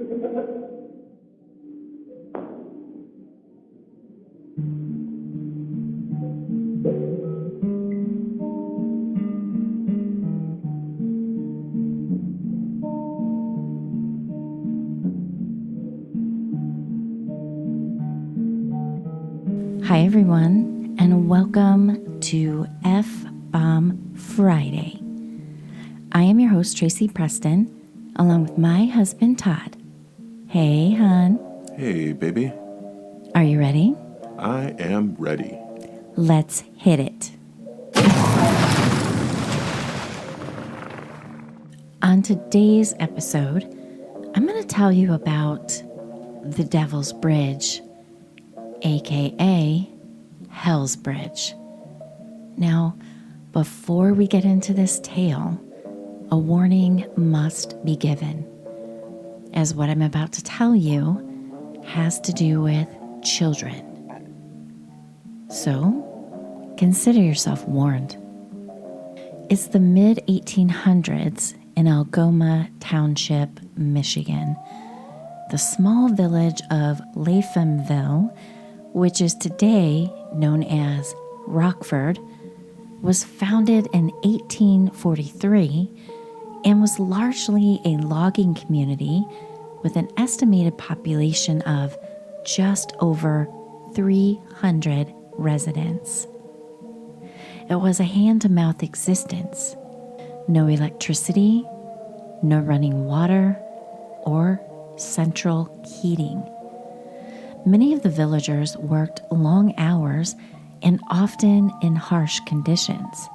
Hi everyone, and welcome to F-Bomb Friday. I am your host, Tracy Preston, along with my husband, Todd. Hey, hon. Hey, baby. Are you ready? I am ready. Let's hit it. On today's episode, I'm going to tell you about the Devil's Bridge, aka Hell's Bridge. Now, before we get into this tale, a warning must be given, as what I'm about to tell you has to do with children. So, consider yourself warned. It's the mid-1800s in Algoma Township, Michigan. The small village of Lathamville, which is today known as Rockford, was founded in 1843 and was largely a logging community with an estimated population of just over 300 residents. It was a hand-to-mouth existence. No electricity, no running water, or central heating. Many of the villagers worked long hours and often in harsh conditions.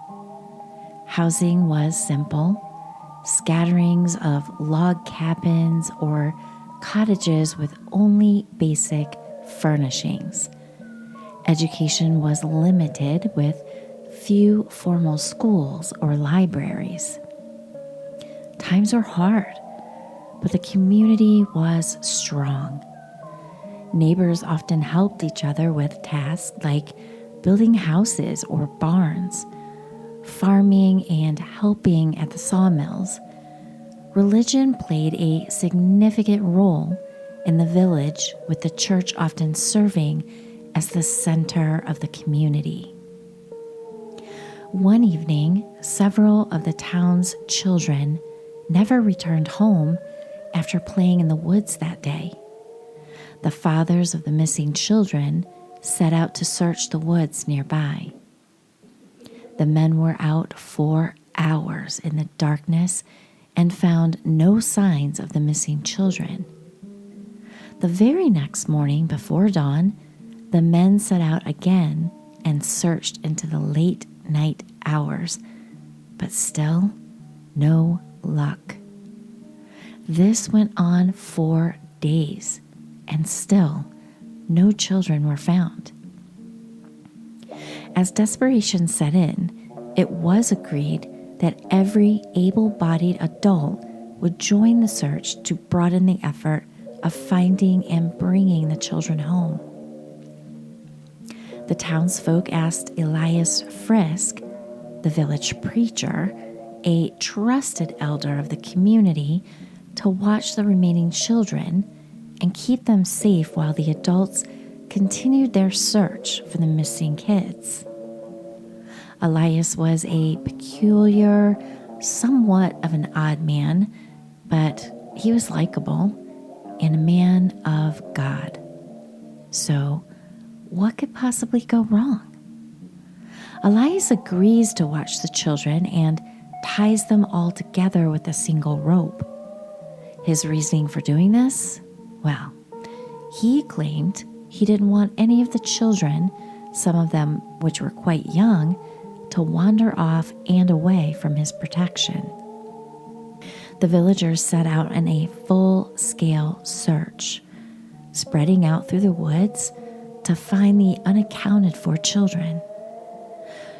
Housing was simple, scatterings of log cabins or cottages with only basic furnishings. Education was limited with few formal schools or libraries. Times were hard, but the community was strong. Neighbors often helped each other with tasks like building houses or barns, farming, and helping at the sawmills. Religion played a significant role in the village, with the church often serving as the center of the community. One evening, several of the town's children never returned home after playing in the woods that day. The fathers of the missing children set out to search the woods nearby. The men were out for hours in the darkness and found no signs of the missing children. The very next morning before dawn, the men set out again and searched into the late night hours, but still no luck. This went on for days, and still no children were found. As desperation set in, it was agreed that every able-bodied adult would join the search to broaden the effort of finding and bringing the children home. The townsfolk asked Elias Friske, the village preacher, a trusted elder of the community, to watch the remaining children and keep them safe while the adults continued their search for the missing kids. Elias was a peculiar, somewhat of an odd man, but he was likable and a man of God. So, what could possibly go wrong? Elias agrees to watch the children and ties them all together with a single rope. His reasoning for doing this? Well, he claimed he didn't want any of the children, some of them which were quite young, to wander off and away from his protection. The villagers set out on a full-scale search, spreading out through the woods to find the unaccounted-for children.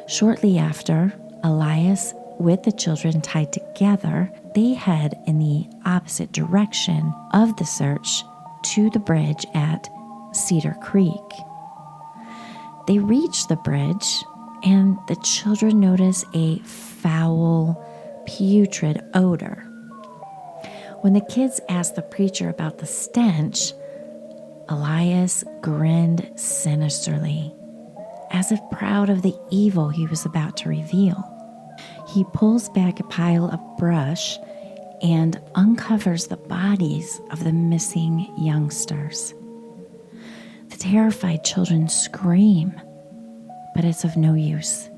Shortly after, Elias, with the children tied together, they head in the opposite direction of the search to the bridge at Cedar Creek. They reach the bridge, and the children notice a foul, putrid odor. When the kids asked the preacher about the stench, Elias grinned sinisterly, as if proud of the evil he was about to reveal. He pulls back a pile of brush and uncovers the bodies of the missing youngsters. The terrified children scream, but it's of no use.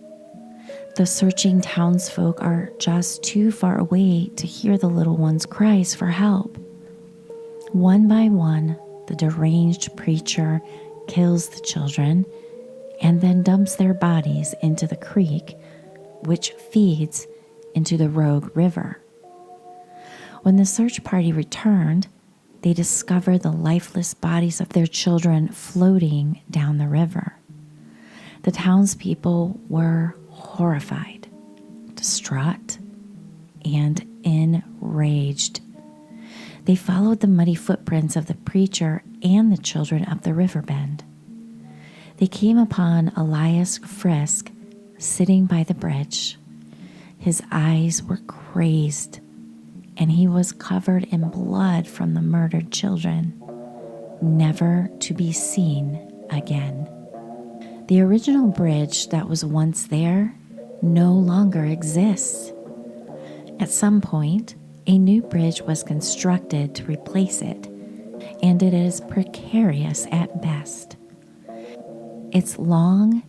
The searching townsfolk are just too far away to hear the little ones' cries for help. One by one, the deranged preacher kills the children and then dumps their bodies into the creek, which feeds into the Rogue River. When the search party returned, they discovered the lifeless bodies of their children floating down the river. The townspeople were horrified, distraught, and enraged. They followed the muddy footprints of the preacher and the children up the river bend. They came upon Elias Friske sitting by the bridge. His eyes were crazed, and he was covered in blood from the murdered children, never to be seen again. The original bridge that was once there no longer exists. At some point, a new bridge was constructed to replace it, and it is precarious at best. It's long,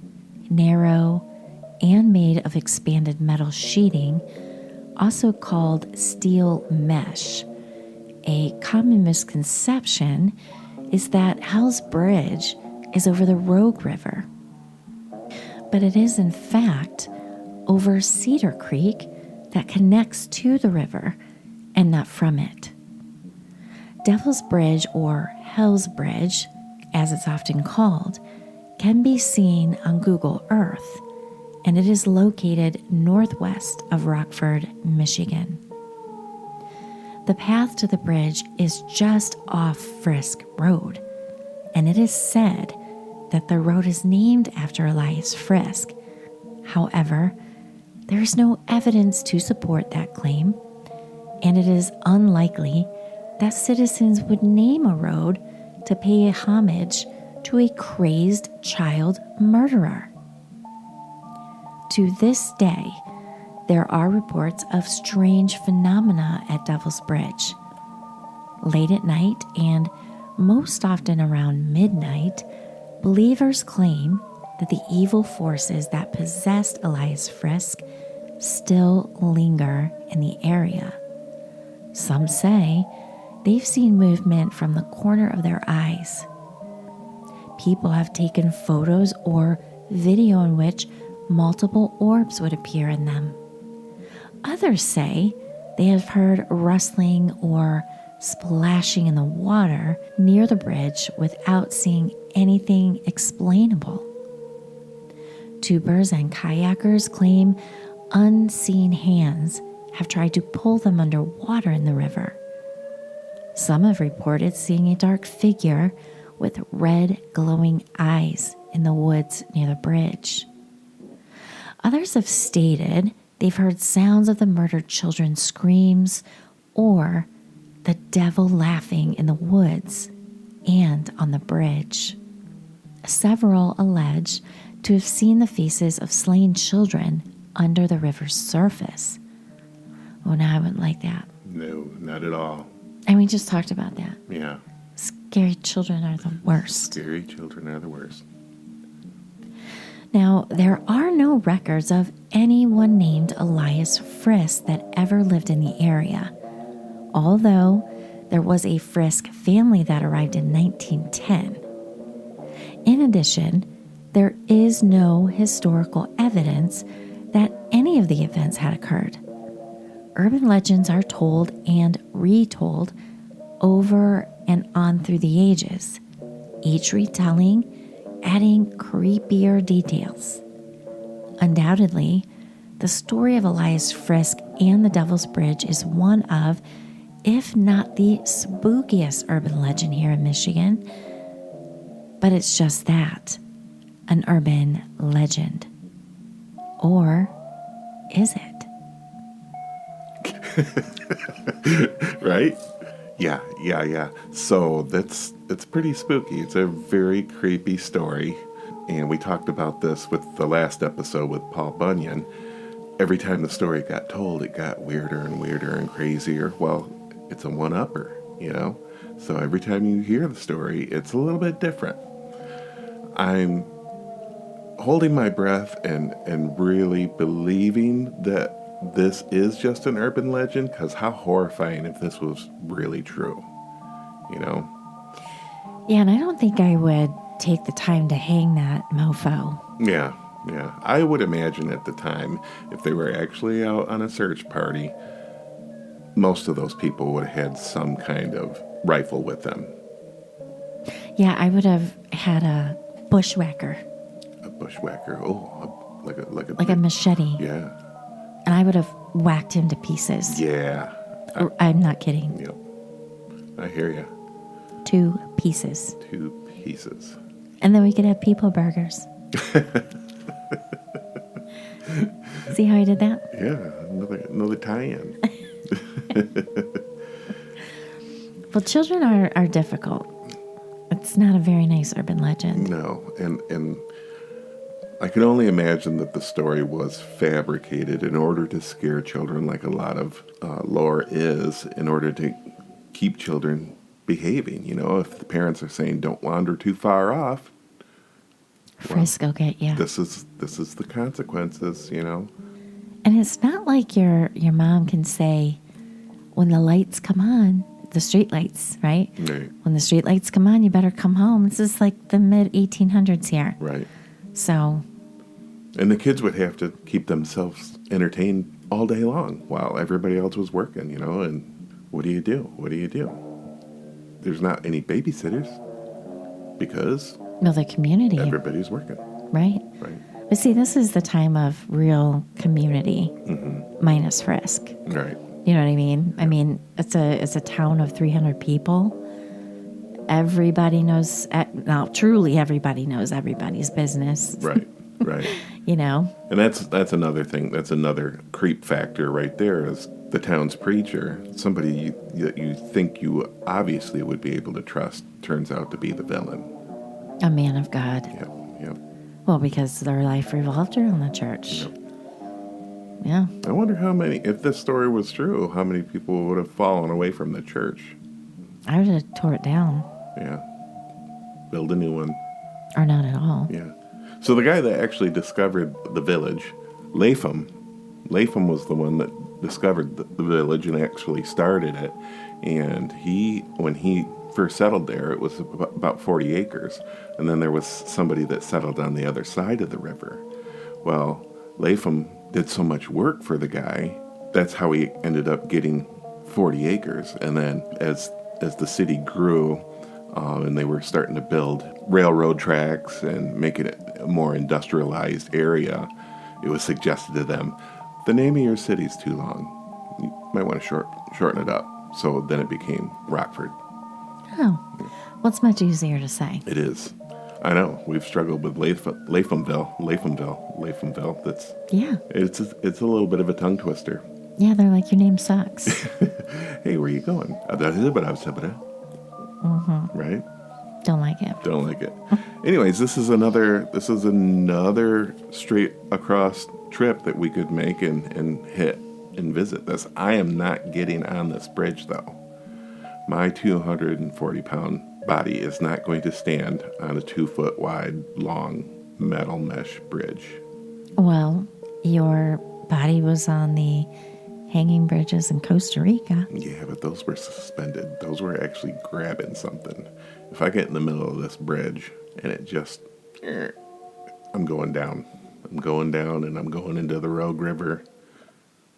narrow, and made of expanded metal sheeting, also called steel mesh. A common misconception is that Hell's Bridge is over the Rogue River, but it is in fact over Cedar Creek that connects to the river and not from it. Devil's Bridge, or Hell's Bridge, as it's often called, can be seen on Google Earth, and it is located northwest of Rockford, Michigan. The path to the bridge is just off Friske Road, and it is said that the road is named after Elias Friske. However, there is no evidence to support that claim, and it is unlikely that citizens would name a road to pay homage to a crazed child murderer. To this day, there are reports of strange phenomena at Devil's Bridge. Late at night, and most often around midnight, believers claim that the evil forces that possessed Elias Friske still linger in the area. Some say they've seen movement from the corner of their eyes. People have taken photos or video in which multiple orbs would appear in them. Others say they have heard rustling or splashing in the water near the bridge without seeing anything explainable. Tubers and kayakers claim unseen hands have tried to pull them underwater in the river. Some have reported seeing a dark figure with red glowing eyes in the woods near the bridge. Others have stated they've heard sounds of the murdered children's screams or the devil laughing in the woods and on the bridge. Several allege to have seen the faces of slain children under the river's surface. Oh, no, I wouldn't like that. No, not at all. And we just talked about that. Yeah. Scary children are the worst. Scary children are the worst. Now, there are no records of anyone named Elias Friske that ever lived in the area, although there was a Friske family that arrived in 1910. In addition, there is no historical evidence that any of the events had occurred. Urban legends are told and retold over and on through the ages, each retelling adding creepier details. Undoubtedly, the story of Elias Friske and the Devil's Bridge is one of, if not the spookiest urban legend here in Michigan, but it's just that, an urban legend. Or is it? Right? Yeah, yeah, yeah. So it's pretty spooky. It's a very creepy story. And we talked about this with the last episode with Paul Bunyan. Every time the story got told, it got weirder and weirder and crazier. Well, it's a one-upper, you know? So every time you hear the story, it's a little bit different. I'm holding my breath and really believing that this is just an urban legend, because how horrifying if this was really true, you know? Yeah, and I don't think I would take the time to hang that mofo. Yeah, yeah. I would imagine at the time, if they were actually out on a search party, most of those people would have had some kind of rifle with them. Yeah, I would have had a bushwhacker. A bushwhacker. Oh, like a machete. Yeah. And I would have whacked him to pieces. Yeah. I'm not kidding. Yep. I hear you. 2 pieces. 2 pieces. And then we could have people burgers. See how I did that? Yeah, another tie-in. Well, children are difficult. It's not a very nice urban legend. No, and I can only imagine that the story was fabricated in order to scare children, like a lot of lore is, in order to keep children behaving. You know, if the parents are saying don't wander too far off, Friske will get you. This is the consequences, you know. And it's not like your mom can say, when the lights come on, the street lights, right? Right. When the street lights come on, you better come home. This is like the mid-1800s here. Right. So. And the kids would have to keep themselves entertained all day long while everybody else was working, you know. And what do you do? What do you do? There's not any babysitters because No, the community. everybody's working. Right. Right. But see, this is the time of real community, minus Friske. Right. You know what I mean? I mean, it's a town of 300 people. Everybody knows, now truly everybody knows everybody's business. Right. Right. You know? And that's another thing. That's another creep factor right there, is the town's preacher, somebody that you think you obviously would be able to trust, turns out to be the villain. A man of God. Yep. Yep. Well, because their life revolved around the church. Yep. Yeah. I wonder how many, if this story was true, how many people would have fallen away from the church. I would have tore it down. Yeah. Build a new one. Or not at all. Yeah. So the guy that actually discovered the village, Latham was the one that discovered the village and actually started it. And when he first settled there, it was about 40 acres. And then there was somebody that settled on the other side of the river. Well, Latham did so much work for the guy, that's how he ended up getting 40 acres. And then as the city grew, and they were starting to build railroad tracks and make it a more industrialized area, it was suggested to them, the name of your city's too long. You might want to shorten it up. So then it became Rockford. Oh. Well, it's much easier to say. It is. I know. We've struggled with Lathamville. That's Yeah. It's a little bit of a tongue twister. Yeah, they're like, your name sucks. Hey, where you going? Right? Don't like it. Don't like it. Anyways, this is another straight across trip that we could make and hit and visit this. I am not getting on this bridge though. My 240-pound body is not going to stand on a 2-foot wide, long metal mesh bridge. Well, your body was on the hanging bridges in Costa Rica. Yeah, but those were suspended. Those were actually grabbing something. If I get in the middle of this bridge and it just, I'm going down. I'm going down and I'm going into the Rogue River.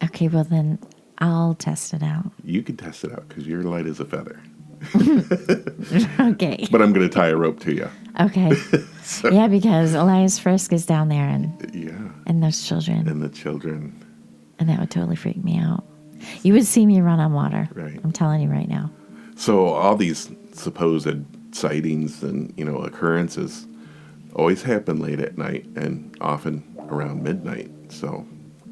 Okay, well then I'll test it out. You can test it out because you're light as a feather. Okay. But I'm going to tie a rope to you. Okay. Yeah, because Elias Friske is down there and those children. And the children. And that would totally freak me out. You would see me run on water. Right. I'm telling you right now. So all these supposed sightings and, occurrences always happen late at night and often around midnight. So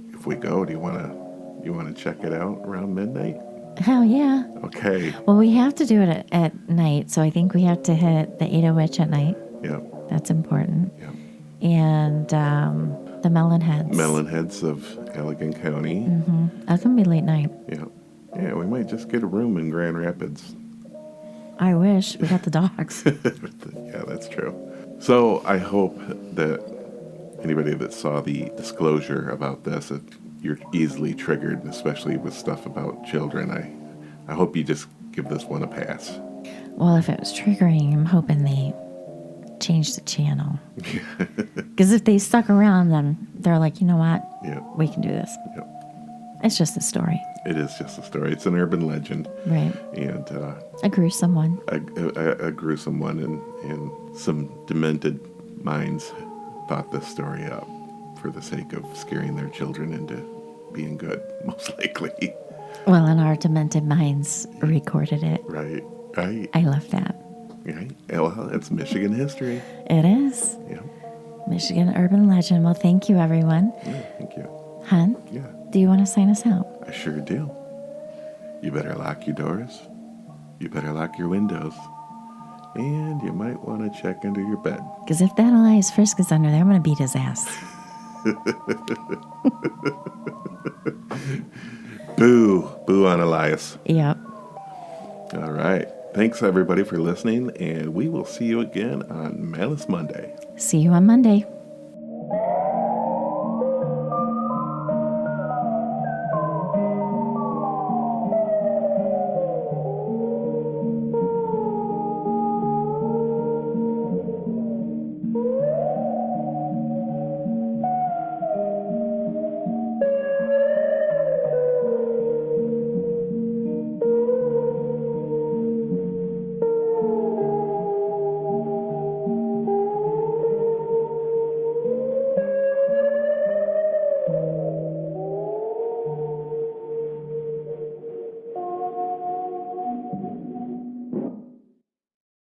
if we go, do you want to You want to check it out around midnight? Hell yeah. Okay. Well, we have to do it at night, so I think we have to hit the Ada Witch at night. Yep. That's important. Yep. And the Melonheads. Melonheads of Allegan County. That's going to be late night. Yeah. Yeah, we might just get a room in Grand Rapids. I wish. We got the dogs. Yeah, that's true. So I hope that anybody that saw the disclosure about this, if you're easily triggered, especially with stuff about children, I hope you just give this one a pass. Well, if it was triggering, I'm hoping they changed the channel. Because if they stuck around, then they're like, you know what? Yeah. We can do this. Yep. It's just a story. It is just a story. It's an urban legend. Right. And A gruesome one. a gruesome one, and some demented minds thought this story up for the sake of scaring their children into being good, most likely. Well, and our demented minds recorded it. Right. I love that. Right. Well, it's Michigan history. It is. Yeah. Michigan urban legend. Well, thank you, everyone. Yeah, thank you. Hun, Yeah, do you want to sign us out? I sure do. You better lock your doors. You better lock your windows. And you might want to check under your bed. Because if that Elias Friske is under there, I'm going to beat his ass. Boo. Boo on Elias. Yep. All right. Thanks, everybody, for listening, and we will see you again on Malice Monday. See you on Monday.